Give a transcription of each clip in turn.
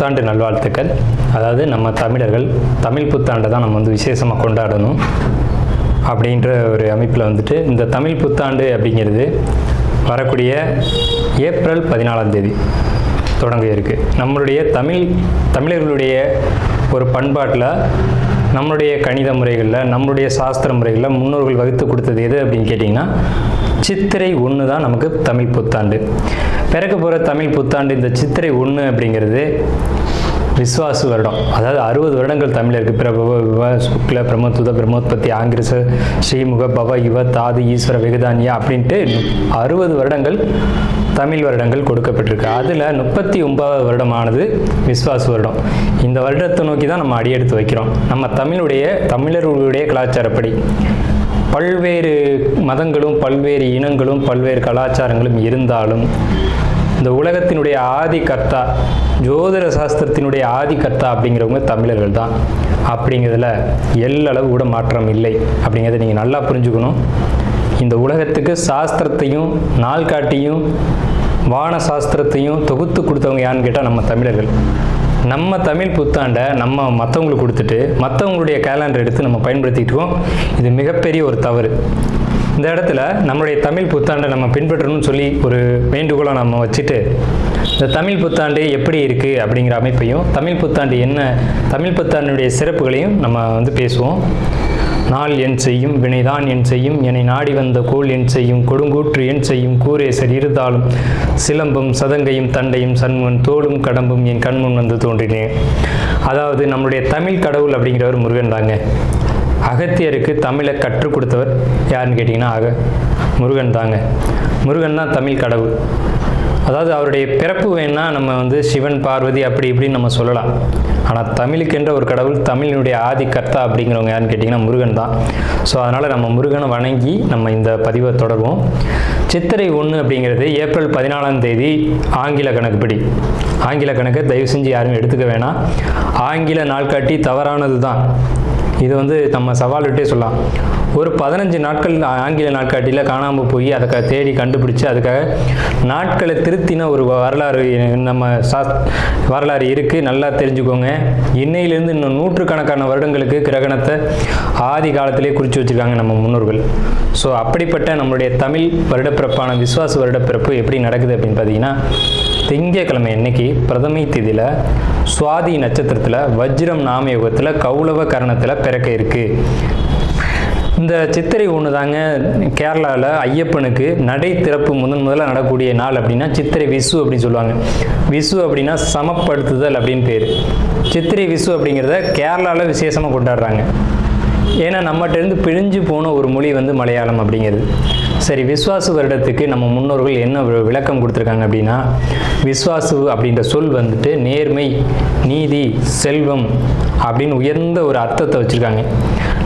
புத்தாண்டு நல்வாழ்த்துக்கள். அதாவது நம்ம தமிழர்கள் தமிழ் புத்தாண்டை தான் நம்ம வந்து விசேஷமாக கொண்டாடணும் அப்படின்ற ஒரு அமைப்பில் வந்துட்டு இந்த தமிழ் புத்தாண்டு அப்படிங்கிறது வரக்கூடிய ஏப்ரல் 14 தொடங்க இருக்குது. நம்மளுடைய தமிழர்களுடைய ஒரு பண்பாட்டில், நம்மளுடைய கணித முறைகளில், நம்மளுடைய சாஸ்திர முறைகளில் முன்னோர்கள் வகுத்து கொடுத்தது எது அப்படின்னு கேட்டிங்கன்னா சித்திரை 1 தான் நமக்கு தமிழ் புத்தாண்டு. பிறக்க போகிற தமிழ் புத்தாண்டு இந்த சித்திரை 1 அப்படிங்கிறது விஸ்வாசு வருடம். அதாவது 60 வருடங்கள் தமிழருக்கு பிரபவ விவ சுக்ல பிரமோத்துத பிரம்மோத்பத்தி ஆங்கிரச ஸ்ரீமுக பவ யுவ தாது ஈஸ்வர வெகுதானியா அப்படின்ட்டு 60 வருடங்கள் தமிழ் வருடங்கள் கொடுக்கப்பட்டிருக்கு. அதில் 39வது வருடமானது விஸ்வாசு வருடம். இந்த வருடத்தை நோக்கி தான் நம்ம அடியெடுத்து வைக்கிறோம். நம்ம தமிழர்களுடைய கலாச்சாரப்படி பல்வேறு மதங்களும் பல்வேறு இனங்களும் பல்வேறு கலாச்சாரங்களும் இருந்தாலும் இந்த உலகத்தினுடைய ஆதி கர்த்தா, ஜோதிட சாஸ்திரத்தினுடைய ஆதி கர்த்தா அப்படிங்கிறவங்க தமிழர்கள் தான். அப்படிங்கிறதுல எல்லளவு கூட மாற்றம் இல்லை அப்படிங்கிறத நீங்கள் நல்லா புரிஞ்சுக்கணும். இந்த உலகத்துக்கு சாஸ்திரத்தையும் நாள்காட்டியும் வான சாஸ்திரத்தையும் தொகுத்து கொடுத்தவங்க யாருன்னு கேட்டால் நம்ம தமிழர்கள். நம்ம தமிழ் புத்தாண்டை நம்ம மற்றவங்களுக்கு கொடுத்துட்டு மற்றவங்களுடைய கேலண்டர் எடுத்து நம்ம பயன்படுத்திக்கிட்டோம். இது மிகப்பெரிய ஒரு தவறு. இந்த இடத்துல நம்மளுடைய தமிழ் புத்தாண்டை நம்ம பின்பற்றணும்னு சொல்லி ஒரு வேண்டுகோளை நம்ம வச்சுட்டு இந்த தமிழ் புத்தாண்டு எப்படி இருக்குது அப்படிங்கிற அமைப்பையும் தமிழ் புத்தாண்டு என்ன, தமிழ் புத்தாண்டுடைய சிறப்புகளையும் நம்ம வந்து பேசுவோம். நாள் என் செய்யும் வினைதான் என் செய்யும் என்னை நாடி வந்த கோள் என் செய்யும் கொடுங்கூற்று என் செய்யும் கூரேசர் இருந்தாலும் சிலம்பும் சதங்கையும் தண்டையும் சண்முன் தோளும் கடம்பும் என் கண்முன் வந்து தோன்றினேன். அதாவது நம்மளுடைய தமிழ் கடவுள் அப்படிங்கிறவர் முருகன் தாங்க. அகத்தியருக்கு தமிழை கற்றுக் கொடுத்தவர் யாருன்னு கேட்டிங்கன்னா முருகன் தாங்க. முருகன் தான் தமிழ் கடவுள். அதாவது அவருடைய பிறப்பு வேணால் நம்ம வந்து சிவன் பார்வதி அப்படி இப்படின்னு நம்ம சொல்லலாம். ஆனால் தமிழுக்கென்ற ஒரு கடவுள், தமிழினுடைய ஆதி கர்த்தா அப்படிங்கிறவங்க யாருன்னு கேட்டிங்கன்னா முருகன் தான். ஸோ அதனால் நம்ம முருகனை வணங்கி நம்ம இந்த பதிவை தொடர்வோம். சித்திரை 1 அப்படிங்கிறது ஏப்ரல் 14 ஆங்கில கணக்குப்படி. ஆங்கில கணக்கை தயவு செஞ்சு யாரும் எடுத்துக்க வேணாம். ஆங்கில நாள்காட்டி தவறானது தான். இது வந்து நம்ம சவால் விட்டே சொல்லலாம். ஒரு 15 நாட்கள் ஆங்கில நாட்காட்டியில் காணாமல் போய் அதை தேடி கண்டுபிடிச்சி அதுக்காக நாட்களை திருத்தின ஒரு வரலாறு நம்ம வரலாறு இருக்குது. நல்லா தெரிஞ்சுக்கோங்க. இன்னையிலேருந்து இன்னும் நூற்றுக்கணக்கான வருடங்களுக்கு கிரகணத்தை ஆதி காலத்திலே குறித்து வச்சுருக்காங்க நம்ம முன்னோர்கள். ஸோ அப்படிப்பட்ட நம்மளுடைய தமிழ் வருடப்பிறப்பான விஸ்வாச வருடப்பிறப்பு எப்படி நடக்குது அப்படின்னு பார்த்தீங்கன்னா, திங்கட்கிழமை அன்னைக்கு பிரதமை திதியில் சுவாதி நட்சத்திரத்தில் வஜ்ரம் நாமயோகத்தில் கௌளவ கரணத்தில் பிறக்க இருக்குது. இந்த சித்திரை 1 தாங்க கேரளாவில் ஐயப்பனுக்கு நடை திறப்பு முதல்ல நடக்கக்கூடிய நாள் அப்படின்னா சித்திரை விசு அப்படின்னு சொல்லுவாங்க. விசு அப்படின்னா சமப்படுத்துதல் அப்படின்னு பேர். சித்திரை விசு அப்படிங்கிறத கேரளாவில் விசேஷமாக கொண்டாடுறாங்க. ஏன்னா நம்மகிட்டேருந்து பிழிஞ்சு போன ஒரு மொழி வந்து மலையாளம் அப்படிங்கிறது. சரி, விஸ்வாசு வருடத்துக்கு நம்ம முன்னோர்கள் என்ன விளக்கம் கொடுத்துருக்காங்க அப்படின்னா, விஸ்வாசு அப்படின்ற சொல் வந்துட்டு நேர்மை, நீதி, செல்வம் அப்படின்னு உயர்ந்த ஒரு அர்த்தத்தை வச்சுருக்காங்க.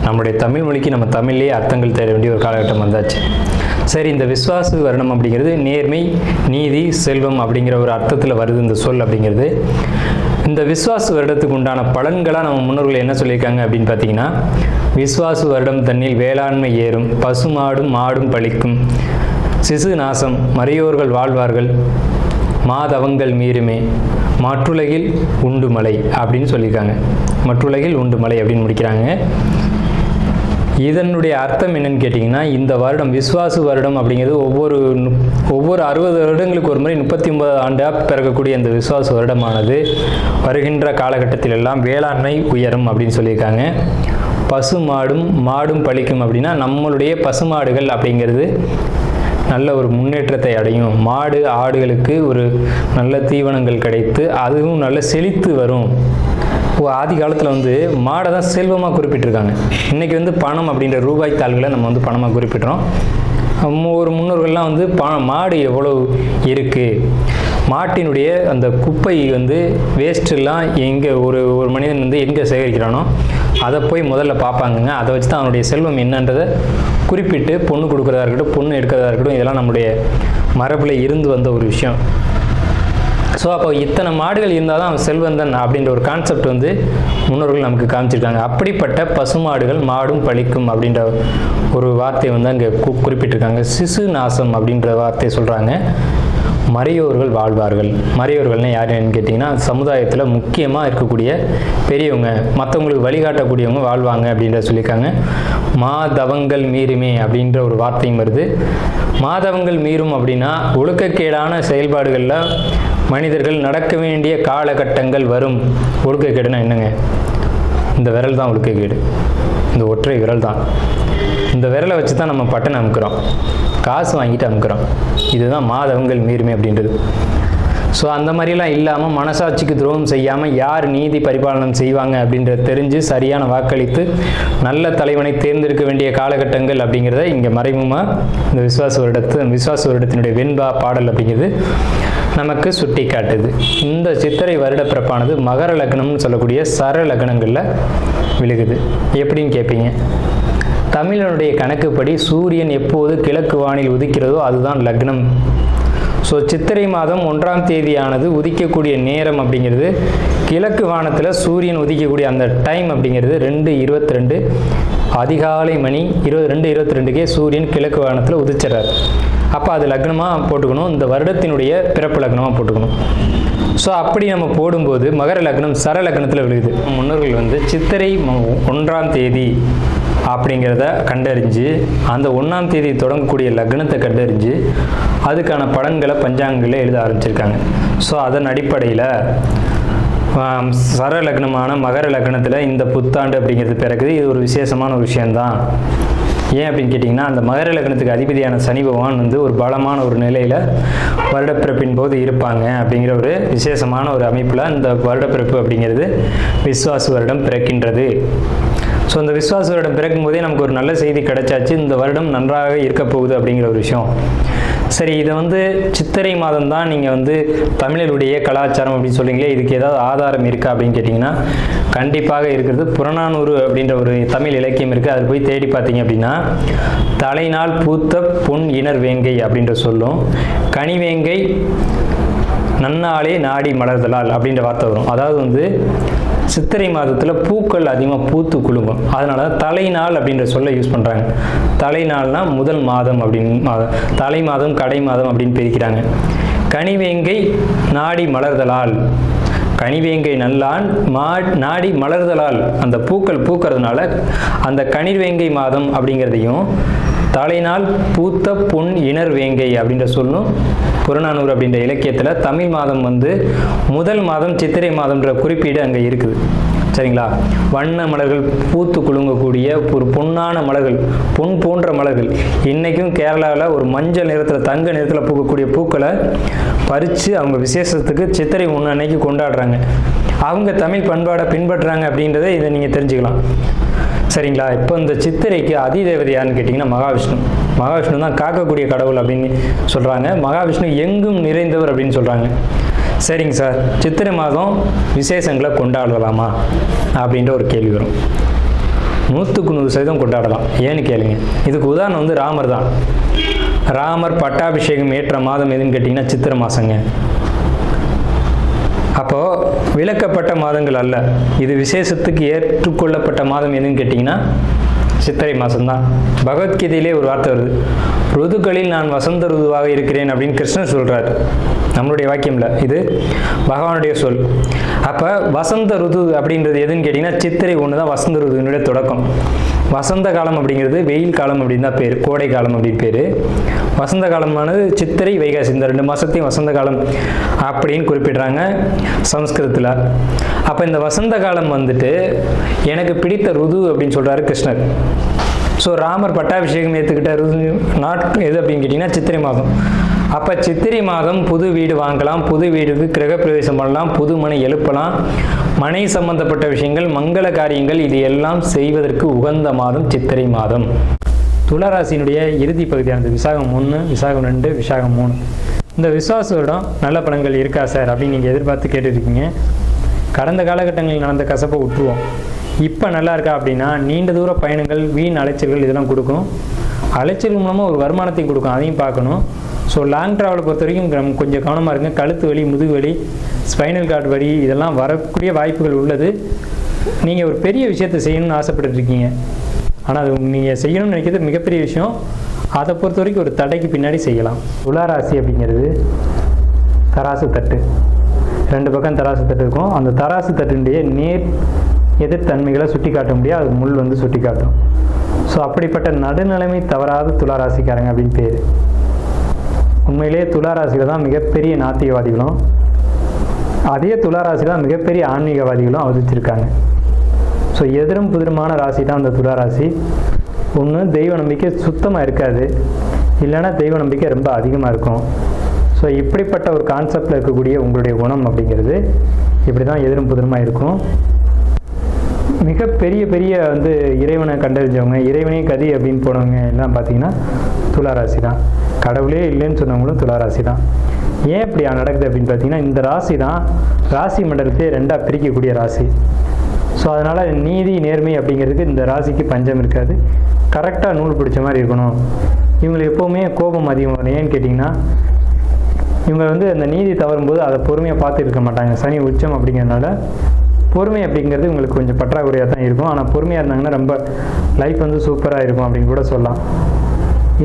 நம்முடைய தமிழ் மொழிக்கு நம்ம தமிழ்லேயே அர்த்தங்கள் தேட வேண்டிய ஒரு காலகட்டம் வந்தாச்சு. சரி, இந்த விஸ்வாசு வருடம் அப்படிங்கிறது நேர்மை, நீதி, செல்வம் அப்படிங்கிற ஒரு அர்த்தத்தில் வருது இந்த சொல் அப்படிங்கிறது. இந்த விஸ்வாசு வருடத்துக்கு உண்டான பலன்களாக நம்ம முன்னோர்கள் என்ன சொல்லியிருக்காங்க அப்படின்னு பார்த்தீங்கன்னா, விஸ்வாசு வருடம் தன்னில் வேளாண்மை ஏறும், பசுமாடும் மாடும் பழிக்கும், சிசு நாசம், மறையோர்கள் வாழ்வார்கள், மாதவங்கள் மீறுமே, மற்றுலகில் உண்டு மலை அப்படின்னு சொல்லியிருக்காங்க. மற்றுலகில் உண்டு மலை அப்படின்னு முடிக்கிறாங்க. இதனுடைய அர்த்தம் என்னன்னு கேட்டிங்கன்னா, இந்த வருடம் விஸ்வாசு வருடம் அப்படிங்கிறது ஒவ்வொரு 60 வருடங்களுக்கு ஒரு முறை 39 ஆண்டாக பிறக்கக்கூடிய இந்த விஸ்வாசு வருடமானது வருகின்ற காலகட்டத்தில் எல்லாம் வேளாண்மை உயரும் அப்படின்னு சொல்லியிருக்காங்க. மாடும் பழிக்கும் அப்படின்னா நம்மளுடைய பசுமாடுகள் அப்படிங்கிறது நல்ல ஒரு முன்னேற்றத்தை அடையும். மாடு ஆடுகளுக்கு ஒரு நல்ல தீவனங்கள் கிடைத்து அதுவும் நல்ல செழித்து வரும். ஆதி காலத்தில் வந்து மாடை தான் செல்வமாக குறிப்பிட்டிருக்காங்க. இன்றைக்கி வந்து பணம் அப்படின்ற ரூபாய் தாள்களை நம்ம வந்து பணமாக குறிப்பிட்றோம். ஒரு முன்னோர்கள்லாம் வந்து மாடு எவ்வளோ இருக்குது, மாட்டினுடைய அந்த குப்பை வந்து வேஸ்ட்டெல்லாம் எங்கே ஒரு மனிதன் வந்து எங்கே சேகரிக்கிறானோ அதை போய் முதல்ல பார்ப்பாங்கங்க. அதை வச்சு தான் அவனுடைய செல்வம் என்னன்றதை குறிப்பிட்டு பொண்ணு கொடுக்குறதா இருக்கட்டும், பொண்ணு எடுக்கிறதா இருக்கட்டும், இதெல்லாம் நம்முடைய மரபில் இருந்து வந்த ஒரு விஷயம். ஸோ அப்போ இத்தனை மாடுகள் இருந்தால் தான் அவன் செல்வந்தன் அப்படின்ற ஒரு கான்செப்ட் வந்து முன்னோர்கள் நமக்கு காமிச்சிருக்காங்க. அப்படிப்பட்ட பசுமாடுகள் மாடும் பழிக்கும் அப்படின்ற ஒரு வார்த்தையை வந்து அங்கே குறிப்பிட்டிருக்காங்க. சிசு நாசம் அப்படின்ற வார்த்தையை சொல்கிறாங்க. மறையோர்கள் வாழ்வார்கள். மறையோர்கள்னால் யாருன்னு கேட்டிங்கன்னா சமுதாயத்தில் முக்கியமாக இருக்கக்கூடிய பெரியவங்க, மற்றவங்களுக்கு வழிகாட்டக்கூடியவங்க வாழ்வாங்க அப்படின்ற சொல்லியிருக்காங்க. மாதவங்கள் மீறுமே அப்படின்ற ஒரு வார்த்தையும் வருது. மாதவங்கள் மீறும் அப்படின்னா ஒழுக்கக்கேடான செயல்பாடுகளில் மனிதர்கள் நடக்க வேண்டிய காலகட்டங்கள் வரும். ஒழுக்கக்கேடுனா என்னங்க? இந்த விரல் தான் ஒழுக்கக்கேடு, இந்த ஒற்றை விரல் தான். இந்த விரலை வச்சு தான் நம்ம பட்டனை அமுக்கிறோம், காசு வாங்கிட்டு அமுக்கிறோம். இதுதான் மாதவங்கள் மீறுமே அப்படின்றது. ஸோ அந்த மாதிரிலாம் இல்லாமல் மனசாட்சிக்கு துரோகம் செய்யாமல் யார் நீதி பரிபாலனம் செய்வாங்க அப்படின்றத தெரிஞ்சு சரியான வாக்களித்து நல்ல தலைவனை தேர்ந்தெடுக்க வேண்டிய காலகட்டங்கள் அப்படிங்கிறத இங்கே மறைமுகமாக இந்த விசுவாச வருடத்தினுடைய வெண்பா பாடல் அப்படிங்கிறது நமக்கு சுட்டி காட்டுது. இந்த சித்திரை வருட பிறப்பானது மகர லக்னம்னு சொல்லக்கூடிய சர லக்னங்களில் விழுகுது. எப்படின்னு கேட்பீங்க? தமிழனுடைய கணக்குப்படி சூரியன் எப்போது கிழக்கு வானில் உதிக்கிறதோ அதுதான் லக்னம். ஸோ சித்திரை மாதம் 1ஆம் தேதியானது உதிக்கக்கூடிய நேரம் அப்படிங்கிறது கிழக்கு வானத்தில் சூரியன் உதிக்கக்கூடிய அந்த டைம் அப்படிங்கிறது 2:22 அதிகாலை மணி 2:22க்கே சூரியன் கிழக்கு வானத்தில் உதிச்சிடறாரு. அப்போ அது லக்னமாக போட்டுக்கணும், இந்த வருடத்தினுடைய பிறப்பு லக்னமாக போட்டுக்கணும். ஸோ அப்படி நம்ம போடும்போது மகர லக்னம் சர லக்னத்தில் விழுகுது. முன்னோர்கள் சித்திரை 1ஆம் தேதி அப்படிங்கிறத கண்டறிஞ்சு அந்த 1ஆம் தேதி தொடங்கக்கூடிய லக்னத்தை கண்டறிஞ்சு அதுக்கான பலன்களை பஞ்சாங்கங்களில் எழுத ஆரம்பிச்சிருக்காங்க. ஸோ அதன் அடிப்படையில் சர லக்னமான மகர லக்னத்தில் இந்த புத்தாண்டு அப்படிங்கிறது பிறகுது. இது ஒரு விசேஷமான ஒரு விஷயந்தான். ஏன் அப்படின்னு கேட்டிங்கன்னா, அந்த மகர லக்னத்துக்கு அதிபதியான சனி பகவான் ஒரு பலமான ஒரு நிலையில் வருடப்பிறப்பின் போது இருப்பாங்க அப்படிங்கிற ஒரு விசேஷமான ஒரு அமைப்பில் இந்த வருடப்பிறப்பு அப்படிங்கிறது விஸ்வாச வருடம் பிறக்கின்றது. ஸோ இந்த விஸ்வாச வருடம் பிறக்கும் போதே நமக்கு ஒரு நல்ல செய்தி கிடைச்சாச்சு, இந்த வருடம் நன்றாக இருக்க போகுது அப்படிங்கிற ஒரு விஷயம். சரி, இதை சித்திரை மாதம் தான் நீங்கள் தமிழருடைய கலாச்சாரம் அப்படின்னு சொல்றீங்களே, இதுக்கு ஏதாவது ஆதாரம் இருக்கா அப்படின்னு கேட்டிங்கன்னா கண்டிப்பாக இருக்கிறது. புறநானூறு அப்படின்ற ஒரு தமிழ் இலக்கியம் இருக்குது. அதில் போய் தேடி பார்த்தீங்க அப்படின்னா தலைநாள் பூத்த பொன் இணர் வேங்கை அப்படின்ற சொல்லும், கனிவேங்கை நன்னாளே நாடி மலர்தலால் அப்படின்ற வார்த்தை வரும். அதாவது சித்திரை மாதத்தில் பூக்கள் அதிகமாக பூத்து குலுங்கும். அதனால தலைநாள் அப்படின்ற சொல்ல யூஸ் பண்ணுறாங்க. தலைநாள்னா முதல் மாதம் அப்படின்னு, தலை மாதம் கடை மாதம் அப்படின்னு பிரிக்கிறாங்க. கனிவேங்கை நாடி மலர்தலால், கனிவேங்கை நல்லான் நாடி மலர்தலால், அந்த பூக்கள் பூக்கிறதுனால அந்த கனிவேங்கை மாதம் அப்படிங்கிறதையும் தலைநாள் பூத்த பொன் இணர் வேங்கை அப்படின்ற சொல்லும் புறநானூறு அப்படின்ற இலக்கியத்தில் தமிழ் மாதம் முதல் மாதம் சித்திரை மாதம்ன்ற குறிப்பீடு அங்கே இருக்குது. சரிங்களா? வண்ண மலர்கள் பூத்து குலுங்கக்கூடிய ஒரு பொன்னான மலர்கள், பொன் போன்ற மலர்கள். இன்றைக்கும் கேரளாவில் ஒரு மஞ்சள் நிறத்தில் தங்க நிறத்தில் பூக்கக்கூடிய பூக்களை பறித்து அவங்க விசேஷத்துக்கு சித்திரை 1 அன்னைக்கு கொண்டாடுறாங்க. அவங்க தமிழ் பண்பாடை பின்பற்றுறாங்க அப்படின்றத இதை நீங்கள் தெரிஞ்சுக்கலாம். சரிங்களா? இப்போ இந்த சித்திரைக்கு அதிதேவதை யாருன்னு கேட்டிங்கன்னா மகாவிஷ்ணு. மகாவிஷ்ணு தான் காக்கக்கூடிய கடவுள் அப்படின்னு சொல்கிறாங்க. மகாவிஷ்ணு எங்கும் நிறைந்தவர் அப்படின்னு சொல்கிறாங்க. சரிங்க சார், சித்திரை மாதம் விசேஷங்களை கொண்டாடலாமா அப்படின்ற ஒரு கேள்வி வரும். 100% கொண்டாடலாம். ஏன்னு கேளுங்க. இதுக்கு உதாரணம் ராமர் தான். ராமர் பட்டாபிஷேகம் ஏற்ற மாதம் எதுன்னு கேட்டிங்கன்னா சித்திரை மாதங்க. அப்போது விலக்கப்பட்ட மாதங்கள் அல்ல, இது விசேஷத்துக்கு ஏற்றுக்கொள்ளப்பட்ட மாதம் எதுன்னு கேட்டிங்கன்னா சித்திரை மாதம்தான். பகவத்கீதையிலே ஒரு வார்த்தை வருது, ருதுக்களில் நான் வசந்த ருதுவாக இருக்கிறேன் அப்படின்னு கிருஷ்ணன் சொல்கிறார். நம்மளுடைய வாக்கியம்ல, இது பகவானுடைய சொல். அப்போ வசந்த ருது அப்படின்றது எதுன்னு கேட்டிங்கன்னா சித்திரை 1 தான் வசந்த ருதுனுடைய தொடக்கம். வசந்த காலம் அப்படிங்கிறது வெயில் காலம் அப்படின்னு தான் பேர், கோடை காலம் அப்படின்னு பேர். வசந்த காலமானது சித்திரை வைகாசி, இந்த 2 மாதத்தையும் வசந்த காலம் அப்படின்னு குறிப்பிடுறாங்க சமஸ்கிருதத்தில். அப்போ இந்த வசந்த காலம் எனக்கு பிடித்த ருது அப்படின்னு சொல்கிறாரு கிருஷ்ணர். ஸோ ராமர் பட்டாபிஷேகம் ஏற்றுக்கிட்ட நாட்கள் எது அப்படின்னு கேட்டிங்கன்னா சித்திரை மாதம். அப்போ சித்திரை மாதம் புது வீடு வாங்கலாம், புது வீடுக்கு கிரகப்பிரவேசம் பண்ணலாம், புது மனை எழுப்பலாம், மனை சம்பந்தப்பட்ட விஷயங்கள், மங்கள காரியங்கள், இது எல்லாம் செய்வதற்கு உகந்த மாதம் சித்திரை மாதம். துளாராசியினுடைய இறுதி பகுதியானது விசாகம் 1, விசாகம் 2, விசாகம் 3. இந்த விசுவாச வருடம் நல்ல பலன்கள் இருக்கா சார் அப்படின்னு நீங்கள் எதிர்பார்த்து கேட்டுருக்கீங்க. கடந்த காலகட்டங்களில் நடந்த கசப்பை விட்டுருவோம். இப்போ நல்லா இருக்கா அப்படின்னா நீண்ட தூர பயணங்கள், வீண் அலைச்சல்கள் இதெல்லாம் கொடுக்கும். அலைச்சல் மூலமாக ஒரு வருமானத்தையும் கொடுக்கும், அதையும் பார்க்கணும். ஸோ லாங் ட்ராவலை பொறுத்த வரைக்கும் கொஞ்சம் கவனமாக இருங்க. கழுத்து வலி, முதுகு வலி, ஸ்பைனல் கார்டு வலி இதெல்லாம் வரக்கூடிய வாய்ப்புகள் உள்ளது. நீங்கள் ஒரு பெரிய விஷயத்தை செய்யணும்னு ஆசைப்பட்டுருக்கீங்க, ஆனால் அது நீங்கள் செய்யணும்னு நினைக்கிறது மிகப்பெரிய விஷயம். அதை பொறுத்த வரைக்கும் ஒரு தடைக்கு பின்னாடி செய்யலாம். துளாராசி அப்படிங்கிறது தராசு தட்டு, 2 பக்கம் தராசு தட்டு இருக்கும். அந்த தராசு தட்டுடைய நேர் எதிர்த்தன்மைகளை சுட்டி காட்ட முடியாது, அது முள் வந்து சுட்டி காட்டும். ஸோ அப்படிப்பட்ட நடுநிலைமை தவறாத துளாராசிக்காரங்க அப்படின்னு பேர். உண்மையிலேயே துளாராசியில் தான் மிகப்பெரிய நாத்திகவாதிகளும், அதே துளாராசியில் தான் மிகப்பெரிய ஆன்மீகவாதிகளும் அவதரிச்சிருக்காங்க. ஸோ எதிரும் புதிருமான ராசி தான் அந்த துளாராசி. ஒன்று தெய்வ நம்பிக்கை சுத்தமாக இருக்காது, இல்லைன்னா தெய்வ நம்பிக்கை ரொம்ப அதிகமாக இருக்கும். ஸோ இப்படிப்பட்ட ஒரு கான்செப்டில் இருக்கக்கூடிய உங்களுடைய குணம் அப்படிங்கிறது இப்படி தான் எதிரும் புதிருமாக இருக்கும். மிகப்பெரிய பெரிய வந்து இறைவனை கண்டறிஞ்சவங்க, இறைவனே கதி அப்படின்னு போனவங்க எல்லாம் பார்த்தீங்கன்னா துளாராசி தான். கடவுளே இல்லைன்னு சொன்னவங்களும் துளாராசி தான். ஏன் இப்படி நடக்குது அப்படின்னு பார்த்தீங்கன்னா, இந்த ராசி தான் ராசி மண்டலத்தையே 2ஆக பிரிக்கக்கூடிய ராசி. ஸோ அதனால் நீதி நேர்மை அப்படிங்கிறதுக்கு இந்த ராசிக்கு பஞ்சம் இருக்காது. கரெக்டாக நூல் பிடிச்ச மாதிரி இருக்கணும். இவங்களுக்கு எப்போவுமே கோபம் அதிகம் வரும். ஏன்னு கேட்டிங்கன்னா, இவங்க வந்து அந்த நீதி தவறும்போது அதை பொறுமையாக பார்த்து இருக்க மாட்டாங்க. சனி உச்சம் அப்படிங்கிறதுனால பொறுமை அப்படிங்கிறது இவங்களுக்கு கொஞ்சம் பற்றாக்குறையாக தான் இருக்கும். ஆனால் பொறுமையாக இருந்தாங்கன்னா ரொம்ப லைஃப் வந்து சூப்பராக இருக்கும் அப்படின்னு கூட சொல்லலாம்.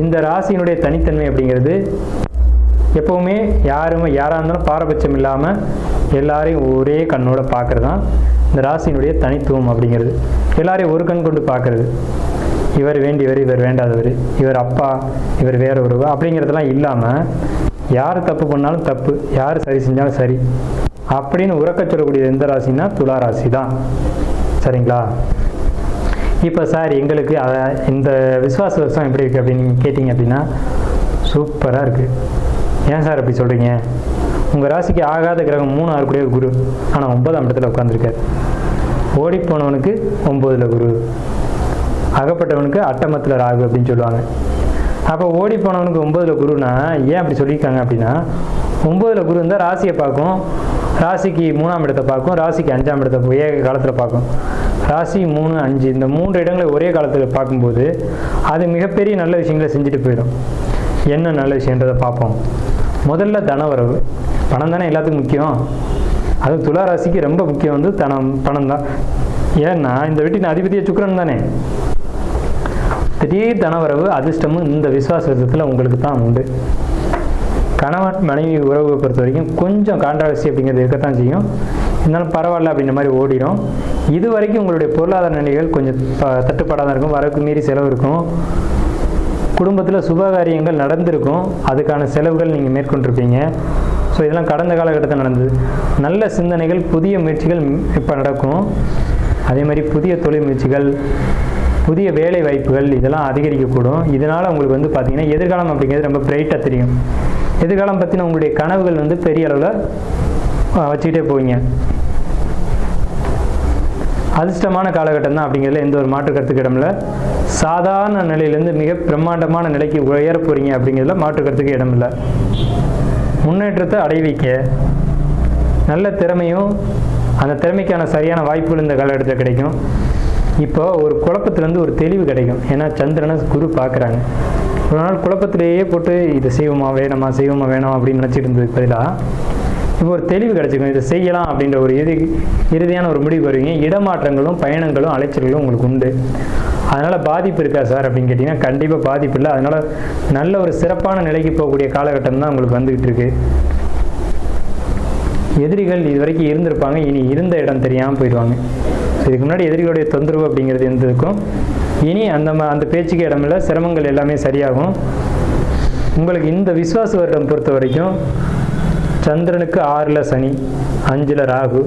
இந்த ராசியினுடைய தனித்தன்மை அப்படிங்கிறது எப்போவுமே யாராக இருந்தாலும் பாரபட்சம் இல்லாமல் எல்லாரையும் ஒரே கண்ணோட பார்க்குறது தான் இந்த ராசியினுடைய தனித்துவம் அப்படிங்கிறது. எல்லாரையும் ஒரு கண் கொண்டு பார்க்குறது. இவர் வேண்டியவர், இவர் வேண்டாதவர், இவர் அப்பா, இவர் வேற ஒருவர் அப்படிங்கிறதெல்லாம் இல்லாமல் யார் தப்பு பண்ணாலும் தப்பு, யார் சரி செஞ்சாலும் சரி அப்படின்னு உறக்க சொல்லக்கூடிய எந்த ராசின்னா துலா ராசி தான். சரிங்களா? இப்போ சார் எங்களுக்கு இந்த விஸ்வாச வருஷம் எப்படி இருக்குது அப்படின்னு நீங்கள் கேட்டிங்க அப்படின்னா சூப்பராக இருக்குது. ஏன் சார் அப்படி சொல்கிறீங்க? உங்கள் ராசிக்கு ஆகாத கிரகம் 3 ஆறுக்குடைய குரு, ஆனால் 9ஆம் இடத்துல உட்காந்துருக்கார். ஓடிப்போனவனுக்கு 9ல் குரு, அகப்பட்டவனுக்கு அட்டமத்தில் ராகு அப்படின்னு சொல்லுவாங்க. அப்போ ஓடிப்போனவனுக்கு 9ல் குருனா ஏன் அப்படி சொல்லியிருக்காங்க அப்படின்னா, 9ல் குரு இருந்தால் ராசியை பார்க்கும், ராசிக்கு 3ஆம் இடத்தை பார்க்கும், ராசிக்கு 5ஆம் இடத்தை ஒரே காலத்தில் பார்க்கும். ராசி 3, 5 இந்த 3 இடங்களை ஒரே காலத்தில் பார்க்கும்போது அது மிகப்பெரிய நல்ல விஷயங்களை செஞ்சுட்டு போயிடும். என்ன நல்ல விஷயன்றதை பார்ப்போம். முதல்ல தனவரவு, பணம் தானே எல்லாத்துக்கும் முக்கியம். அது துலா ராசிக்கு ரொம்ப முக்கியம் வந்து பணம் தான். ஏன்னா இந்த வீட்டின் அதிபதிய சுக்கிரன் தானே. திடீர் தனவரவு அதிர்ஷ்டமும் இந்த விசுவாசத்தில் உங்களுக்கு தான் உண்டு. கணவன் மனைவி உறவை பொறுத்த வரைக்கும் கொஞ்சம் கான்ட்ராவர்சி அப்படிங்கிறது இருக்கத்தான் செய்யும். இருந்தாலும் பரவாயில்ல அப்படின்ற மாதிரி ஓடிடும். இது வரைக்கும் உங்களுடைய பொருளாதார நிலைகள் கொஞ்சம் தட்டுப்பாடாக தான் இருக்கும். வரவுக்கு மீறி செலவு இருக்கும். குடும்பத்தில் சுபகாரியங்கள் நடந்திருக்கும், அதுக்கான செலவுகள் நீங்கள் மேற்கொண்டிருப்பீங்க. ஸோ இதெல்லாம் கடந்த காலகட்டத்தில் நடந்தது. நல்ல சிந்தனைகள், புதிய முயற்சிகள் இப்போ நடக்கும். அதே மாதிரி புதிய தொழில் முயற்சிகள், புதிய வேலை வாய்ப்புகள் இதெல்லாம் அதிகரிக்கக்கூடும். இதனால் உங்களுக்கு வந்து பார்த்திங்கன்னா எதிர்காலம் அப்படிங்கிறது ரொம்ப பிரைட்டாக தெரியும். எதிர்காலம் பற்றின உங்களுடைய கனவுகள் வந்து பெரிய அளவில் வச்சுக்கிட்டே போவீங்க. அதிர்ஷ்டமான காலகட்டம் தான் அப்படிங்கிறதுல எந்த ஒரு மாற்று கருத்துக்கு இடமில்ல. சாதாரண நிலையிலேருந்து மிக பிரம்மாண்டமான நிலைக்கு உயர போகிறீங்க அப்படிங்கிறதுல மாற்று கருத்துக்கு இடமில்லை. முன்னேற்றத்தை அடைவிக்க நல்ல திறமையும் அந்த திறமைக்கான சரியான வாய்ப்புகள் இந்த காலகட்டத்தில் கிடைக்கும். இப்போ ஒரு குழப்பத்திலேருந்து ஒரு தெளிவு கிடைக்கும். ஏன்னா சந்திரனை குரு பார்க்குறாங்க. ஒரு நாள் குழப்பத்திலேயே போட்டு இதை செய்வோமா வேணாமா வேணாம் அப்படின்னு நினச்சிட்டு இருந்ததுக்கு பதிலாக இப்போ ஒரு தெளிவு கிடச்சிக்கும். இதை செய்யலாம் அப்படின்ற ஒரு இறுதியான ஒரு முடிவு வருவீங்க. இடமாற்றங்களும் பயணங்களும் அலைச்சல்களும் உங்களுக்கு உண்டு. அதனால் பாதிப்பு இருக்கா சார் அப்படின்னு கேட்டிங்கன்னா கண்டிப்பாக பாதிப்பு இல்லை. அதனால் நல்ல ஒரு சிறப்பான நிலைக்கு போகக்கூடிய காலகட்டம் தான் உங்களுக்கு வந்துக்கிட்டு இருக்கு. எதிரிகள் இது வரைக்கும் இருந்திருப்பாங்க, இனி இருந்த இடம் தெரியாமல் போயிடுவாங்க. இதுக்கு முன்னாடி எதிரிகளுடைய தொந்தரவு அப்படிங்கிறது இருந்திருக்கும். இனி அந்த பேச்சுக்கு இடமில்லை. சிரமங்கள் எல்லாமே சரியாகும். உங்களுக்கு இந்த விஸ்வாச வருடம் பொறுத்த வரைக்கும் சந்திரனுக்கு 6ல் சனி, 5ல் ராகு,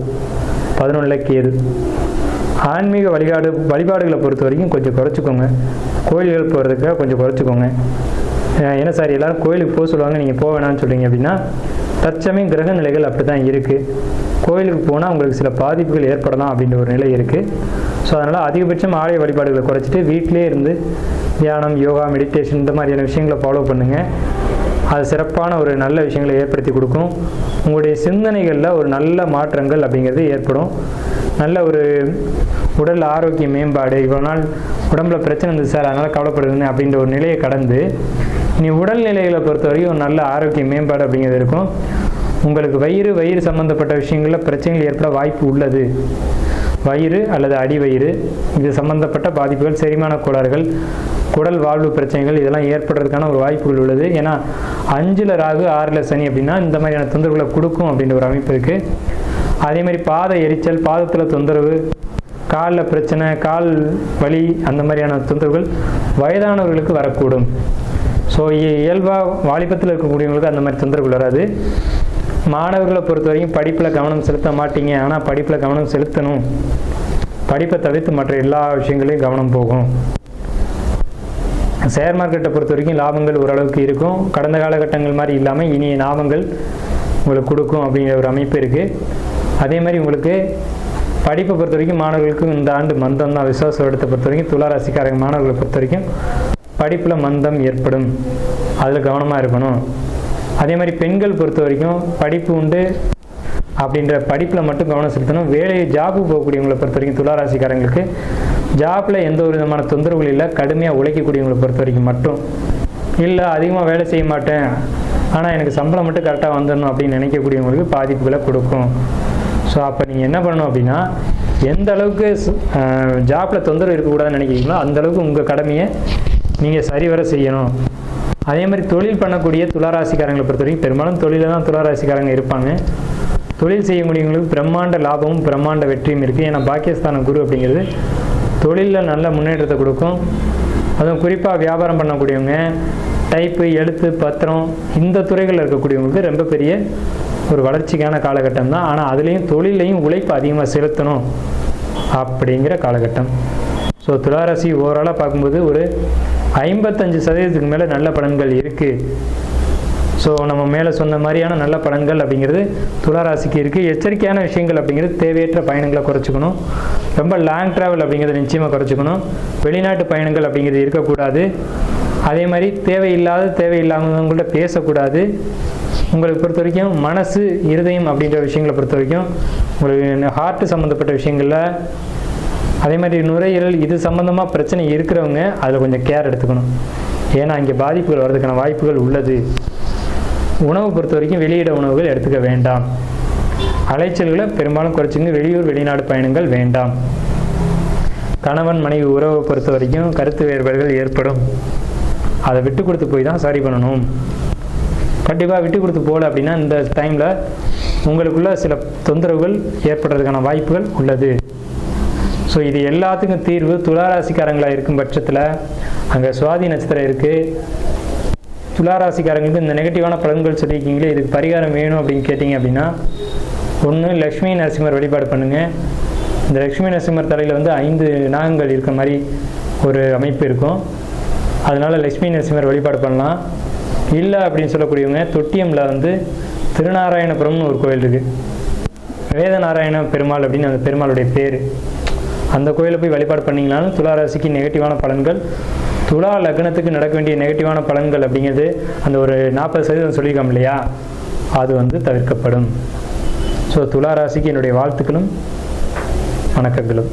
11ல் கேது. ஆன்மீக வழிபாடுகளை பொறுத்த வரைக்கும் கொஞ்சம் குறைச்சிக்கோங்க. கோயில்கள் போகிறதுக்காக கொஞ்சம் குறைச்சிக்கோங்க. ஏன்னா சார் எல்லோரும் கோயிலுக்கு போக சொல்லுவாங்க, நீங்கள் போக வேணாம்னு சொல்கிறீங்க அப்படின்னா தற்சமயம் கிரக நிலைகள் அப்படி தான் இருக்குது. கோயிலுக்கு போனால் உங்களுக்கு சில பாதிப்புகள் ஏற்படலாம் அப்படின்ற ஒரு நிலை இருக்குது. ஸோ அதனால் அதிகபட்சம் ஆலய வழிபாடுகளை குறைச்சிட்டு வீட்டிலே இருந்து தியானம், யோகா, மெடிடேஷன் இந்த மாதிரியான விஷயங்களை ஃபாலோ பண்ணுங்கள். அது சிறப்பான ஒரு நல்ல விஷயங்களை ஏற்படுத்தி கொடுக்கும். உங்களுடைய சிந்தனைகளில் ஒரு நல்ல மாற்றங்கள் அப்படிங்கிறது ஏற்படும். நல்ல ஒரு உடல் ஆரோக்கிய மேம்பாடு. இவ்வளோ நாள் உடம்புல பிரச்சனை இருந்தது சார், அதனால் கவலைப்படுதுன்னு அப்படின்ற ஒரு நிலையை கடந்து இனி உடல்நிலைகளை பொறுத்த வரைக்கும் ஒரு நல்ல ஆரோக்கிய மேம்பாடு அப்படிங்கிறது இருக்கும். உங்களுக்கு வயிறு சம்மந்தப்பட்ட விஷயங்களில் பிரச்சனைகள் ஏற்பட வாய்ப்பு உள்ளது. வயிறு அல்லது அடிவயிறு இது சம்பந்தப்பட்ட பாதிப்புகள், செரிமான கோளாறுகள், குடல் வாழ்வு பிரச்சனைகள் இதெல்லாம் ஏற்படுறதுக்கான ஒரு வாய்ப்புகள் உள்ளது. ஏன்னா 5ல் ராகு 6ல் சனி அப்படின்னா இந்த மாதிரியான தொந்தரவுகளை கொடுக்கும் அப்படின்ற ஒரு அமைப்பு இருக்குது. அதே மாதிரி பாத எரிச்சல், பாதத்தில் தொந்தரவு, காலில் பிரச்சனை, கால் வலி அந்த மாதிரியான தொந்தரவுகள் வயதானவர்களுக்கு வரக்கூடும். ஸோ இயல்பாக வாலிபத்தில் இருக்கக்கூடியவங்களுக்கு அந்த மாதிரி தொந்தரவுகள் வராது. மாணவர்களை பொறுத்த வரைக்கும் படிப்பில் கவனம் செலுத்த மாட்டீங்க, ஆனால் படிப்பில் கவனம் செலுத்தணும். படிப்பை தவிர்த்து மற்ற எல்லா விஷயங்களையும் கவனம் போகும். ஷேர் மார்க்கெட்டை பொறுத்த வரைக்கும் லாபங்கள் ஓரளவுக்கு இருக்கும். கடந்த காலகட்டங்கள் மாதிரி இல்லாமல் இனிய லாபங்கள் உங்களுக்கு கொடுக்கும் அப்படிங்கிற ஒரு அமைப்பு இருக்குது. அதே மாதிரி உங்களுக்கு படிப்பை பொறுத்த வரைக்கும் மாணவர்களுக்கு இந்த ஆண்டு மந்தம் தான். விசுவாச வருடத்தை பொறுத்த வரைக்கும் துளாராசிக்காரங்க மாணவர்களை பொறுத்த வரைக்கும் படிப்பில் மந்தம் ஏற்படும், அதில் கவனமாக இருக்கணும். அதே மாதிரி பெண்கள் பொறுத்த வரைக்கும் படிப்பு உண்டு அப்படின்ற படிப்பில் மட்டும் கவனம் செலுத்தணும். ஜாபு போகக்கூடியவங்களை பொறுத்த வரைக்கும் துளாராசிக்காரங்களுக்கு ஜாப்பில் எந்த ஒரு விதமான தொந்தரவுகள் இல்லை. கடுமையாக உழைக்கக்கூடியவங்களை பொறுத்த வரைக்கும் மட்டும் இல்லை, அதிகமாக வேலை செய்ய மாட்டேன் ஆனால் எனக்கு சம்பளம் மட்டும் கரெக்டாக வந்துடணும் அப்படின்னு நினைக்கக்கூடியவங்களுக்கு பாதிப்புகளை கொடுக்கும். ஸோ அப்போ நீங்கள் என்ன பண்ணணும் அப்படின்னா, எந்த அளவுக்கு ஜாப்பில் தொந்தரவு இருக்கக்கூடாதுன்னு நினைக்கிறீங்களோ அந்தளவுக்கு உங்கள் கடமையை நீங்கள் சரிவர செய்யணும். அதே மாதிரி தொழில் பண்ணக்கூடிய துளாராசிக்காரங்களை பொறுத்த வரைக்கும் பெரும்பாலும் தொழிலில் தான் துளாராசிக்காரங்க இருப்பாங்க. தொழில் செய்யக்கூடியவங்களுக்கு பிரம்மாண்ட லாபமும் பிரம்மாண்ட வெற்றியும் இருக்குது. ஏன்னா பாக்கியஸ்தான குரு அப்படிங்கிறது தொழிலில் நல்ல முன்னேற்றத்தை கொடுக்கும். அதுவும் குறிப்பாக வியாபாரம் பண்ணக்கூடியவங்க, டைப்பு, எழுத்து, பத்திரம் இந்த துறைகளில் இருக்கக்கூடியவங்களுக்கு ரொம்ப பெரிய ஒரு வளர்ச்சிக்கான காலகட்டம் தான். ஆனால் அதுலேயும் தொழிலையும் உழைப்பு அதிகமாக செலுத்தணும் அப்படிங்கிற காலகட்டம். ஸோ துளாராசி ஓவராலாக பார்க்கும்போது ஒரு 55% மேலே நல்ல பலன்கள் இருக்குது. ஸோ நம்ம மேலே சொன்ன மாதிரியான நல்ல பலன்கள் அப்படிங்கிறது துளாராசிக்கு இருக்குது. எச்சரிக்கையான விஷயங்கள் அப்படிங்கிறது தேவையற்ற பயணங்களை குறைச்சிக்கணும். ரொம்ப லாங் ட்ராவல் அப்படிங்கிறத நிச்சயமாக குறைச்சிக்கணும். வெளிநாட்டு பயணங்கள் அப்படிங்கிறது இருக்கக்கூடாது. அதே மாதிரி தேவையில்லாதவங்கள்ட்ட பேசக்கூடாது. உங்களுக்கு பொறுத்த வரைக்கும் மனசு, இருதயம் அப்படின்ற விஷயங்களை பொறுத்த வரைக்கும் உங்களுக்கு ஹார்ட் சம்மந்தப்பட்ட விஷயங்களில், அதே மாதிரி நுரையீரல் இது சம்மந்தமாக பிரச்சனை இருக்கிறவங்க அதில் கொஞ்சம் கேர் எடுத்துக்கணும். ஏன்னா இங்கே பாதிப்புகள் வர்றதுக்கான வாய்ப்புகள் உள்ளது. உணவு பொறுத்த வரைக்கும் வெளியிட உணவுகள் எடுத்துக்க வேண்டாம். அலைச்சல்களை பெரும்பாலும் குறைச்சிங்க. வெளியூர் வெளிநாடு பயணங்கள் வேண்டாம். கணவன் மனைவி உறவை பொறுத்த வரைக்கும் கருத்து வேறுபாடுகள் ஏற்படும். அதை விட்டு கொடுத்து போய் தான் சரி பண்ணணும். கண்டிப்பாக விட்டு கொடுத்து போகல அப்படின்னா இந்த டைமில் உங்களுக்குள்ள சில தொந்தரவுகள் ஏற்படுறதுக்கான வாய்ப்புகள் உள்ளது. ஸோ இது எல்லாத்துக்கும் தீர்வு துளாராசிக்காரங்களாக இருக்கும் பட்சத்தில் அங்கே சுவாதி நட்சத்திரம் இருக்குது. துளாராசிக்காரங்களுக்கு இந்த நெகட்டிவான பலன்கள் சொல்லியிருக்கீங்களே, இதுக்கு பரிகாரம் வேணும் அப்படின்னு கேட்டிங்க அப்படின்னா, ஒன்று லக்ஷ்மி நரசிம்மர் வழிபாடு பண்ணுங்கள். இந்த லக்ஷ்மி நரசிம்மர் தலையில் 5 நாகங்கள் இருக்கிற மாதிரி ஒரு அமைப்பு இருக்கும். அதனால் லக்ஷ்மி நரசிம்மர் வழிபாடு பண்ணலாம். இல்லை அப்படின்னு சொல்லக்கூடியவங்க தொட்டியமில் திருநாராயணபுரம்னு ஒரு கோயில் இருக்குது. வேதநாராயண பெருமாள் அப்படின்னு அந்த பெருமாளுடைய பேர். அந்த கோயிலை போய் வழிபாடு பண்ணிங்கனாலும் துளாராசிக்கு நெகட்டிவான பலன்கள், துலா லக்னத்துக்கு நடக்க வேண்டிய நெகட்டிவான பலன்கள் அப்படிங்கிறது அந்த ஒரு 40% சொல்லியிருக்கோம் இல்லையா, அது தவிர்க்கப்படும். ஸோ துளாராசிக்கு என்னுடைய வாழ்த்துக்களும் வணக்கங்களும்.